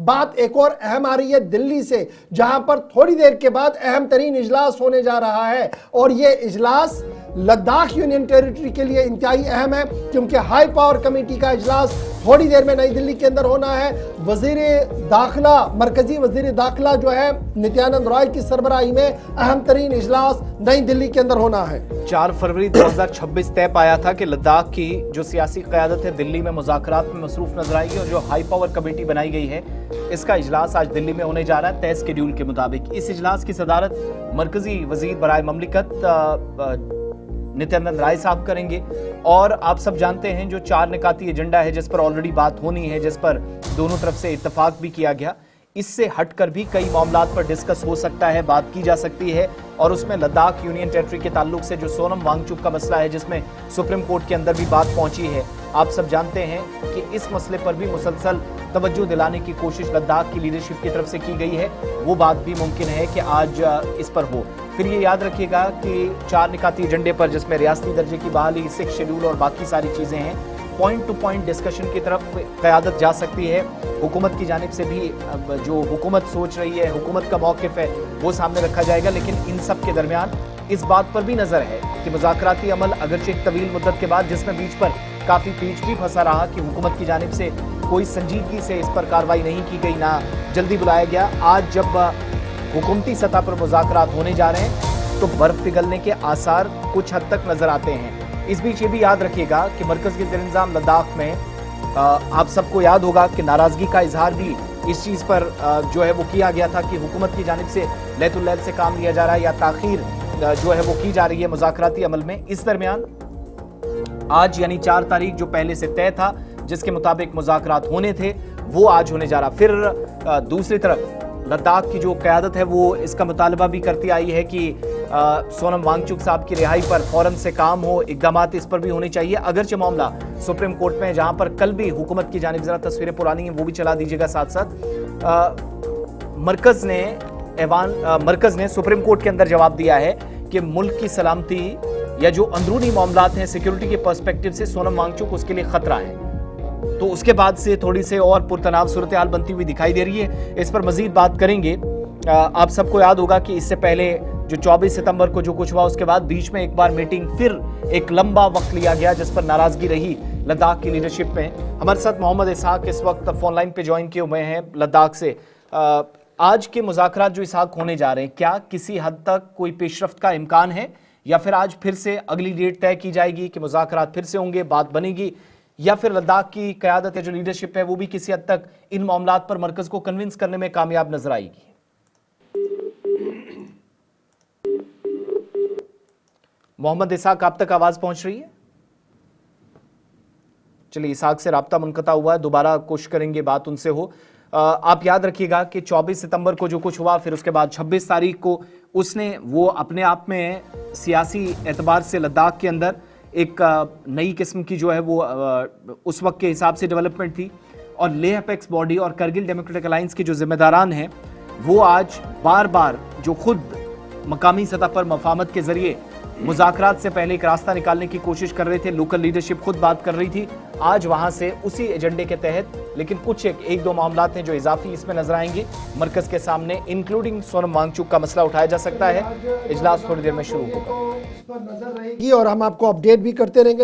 बात एक और अहम आ रही है दिल्ली से, जहां पर थोड़ी देर के बाद अहम तरीन इजलास होने जा रहा है और यह इजलास लद्दाख यूनियन टेरिटरी के लिए इंतहाई अहम है, क्योंकि हाई पावर कमेटी का इजलास थोड़ी देर में नई दिल्ली के अंदर होना है। वजीर दाखिला, मरकजी वजीर दाखिला जो है नित्यानंद राय की सरबराही में अहम तरीन इजलास नई दिल्ली के अंदर होना है। 4 फरवरी 2026 तय पाया था कि लद्दाख की जो सियासी क़यादत है दिल्ली में मुज़ाकरात में मसरूफ नजर आएगी और जो हाई पावर कमेटी बनाई गई है इसका इजलास आज दिल्ली में होने जा रहा है तय शेड्यूल के मुताबिक। इस इजलास की सदारत मरकजी वजीर बराए ममलिकत नित्यानंद राय साहब करेंगे और आप सब जानते हैं जो 4 निकाती एजेंडा है जिस पर ऑलरेडी बात होनी है, जिस पर दोनों तरफ से इत्तेफाक भी किया गया, इससे हटकर भी कई मामलात पर डिस्कस हो सकता है, बात की जा सकती है। और उसमें लद्दाख यूनियन टेरिटरी के ताल्लुक से जो सोनम वांगचुक का मसला है जिसमें सुप्रीम कोर्ट के अंदर भी बात पहुंची है, आप सब जानते हैं कि इस मसले पर भी मुसलसल तवज्जो दिलाने की कोशिश लद्दाख की लीडरशिप की तरफ से की गई है। वो बात भी मुमकिन है कि आज इस पर हो। फिर ये याद रखिएगा कि 4 निकाती एजेंडे पर जिसमें रियासती दर्जे की बहाली, 6 शेड्यूल और बाकी सारी चीज़ें हैं, पॉइंट टू पॉइंट डिस्कशन की तरफ क़यादत जा सकती है। हुकूमत की जानिब से भी जो हुकूमत सोच रही है, हुकूमत का मौक़िफ़ है, वो सामने रखा जाएगा। लेकिन इन सब के दरमियान इस बात पर भी नज़र है कि मुज़ाकराती अमल अगरचे एक तवील मुद्दत के बाद, जिसमें बीच पर काफ़ी पीछ भी फंसा रहा कि हुकूमत की जानिब से कोई संजीदगी से इस पर कार्रवाई नहीं की गई, ना जल्दी बुलाया गया। आज जब हुकूमती सतह पर मुज़ाकरात होने जा रहे हैं तो बर्फ़ पिघलने के आसार कुछ हद तक नज़र आते हैं। इस बीच ये भी याद रखिएगा कि मरकज़ के ज़ेर-ए-निज़ाम लद्दाख में आप सबको याद होगा कि नाराज़गी का इजहार भी इस चीज़ पर जो है वो किया गया था कि हुकूमत की जानिब से लैतुल-लैल से काम लिया जा रहा है या ताख़ीर जो है वो की जा रही है मुज़ाकराती अमल में। इस दरमियान आज यानी 4 तारीख जो पहले से तय था, जिसके मुताबिक मुज़ाकरात होने थे, वो आज होने जा रहा। फिर दूसरी तरफ लद्दाख की जो क़यादत है वो इसका मुतालबा भी करती आई है कि सोनम वांगचुक साहब की रिहाई पर फ़ौरन से काम हो, इक़दामात इस पर भी होने चाहिए। अगरचे मामला सुप्रीम कोर्ट में, जहां पर कल भी हुकूमत की जानिब ज़रा तस्वीरें पुरानी हैं वो भी चला दीजिएगा साथ साथ, मरकज़ ने सुप्रीम कोर्ट के अंदर जवाब दिया है कि मुल्क की सलामती या जो अंदरूनी मामलात हैं सिक्योरिटी के पर्सपेक्टिव से सोनम वांगचुक उसके लिए खतरा है। तो उसके बाद से थोड़ी से और पुरतनाव सूरत हाल बनती हुई दिखाई दे रही है। इस पर मजीद बात करेंगे। आप सबको याद होगा कि इससे पहले जो 24 सितंबर को जो कुछ हुआ, उसके बाद बीच में एक बार मीटिंग, फिर एक लंबा वक्त लिया गया जिस पर नाराजगी रही लद्दाख की लीडरशिप में। हमारे साथ मोहम्मद इसहाक इस वक्त फोन लाइन पे ज्वाइन किए हुए हैं लद्दाख से। आज के मुज़ाकरात जो इसहाक होने जा रहे हैं, क्या किसी हद तक कोई पेशरफ्त का इम्कान है या फिर आज फिर से अगली डेट तय की जाएगी कि मुज़ाकरात फिर से होंगे, बात बनेगी, या फिर लद्दाख की क़यादत है जो लीडरशिप है वो भी किसी हद तक इन मामलात पर मरकज़ को कन्विंस करने में कामयाब नजर आएगी? मोहम्मद इसहाक, आप तक आवाज पहुंच रही है? चलिए, इसहाक से राब्ता मुनक़ता हुआ है, दोबारा कोशिश करेंगे बात उनसे हो। आप याद रखिएगा कि 24 सितंबर को जो कुछ हुआ, फिर उसके बाद 26 तारीख को उसने वो अपने आप में सियासी एतबार से लद्दाख के अंदर एक नई किस्म की जो है वो उस वक्त के हिसाब से डेवलपमेंट थी। और लेह अपेक्स बॉडी और करगिल डेमोक्रेटिक अलायंस के जो जिम्मेदारान हैं वो आज बार बार जो खुद मकामी सतह पर मफाहमत के जरिए मुज़ाकरात से पहले एक रास्ता निकालने की कोशिश कर रहे थे, लोकल लीडरशिप खुद बात कर रही थी, आज वहां से उसी एजेंडे के तहत, लेकिन कुछ एक दो मामलात हैं जो इजाफी इसमें नजर आएंगे मरकज के सामने, इंक्लूडिंग सोनम वांगचुक का मसला उठाया जा सकता है। इजलास थोड़ी देर में शुरू होगा और हम आपको अपडेट भी करते रहेंगे।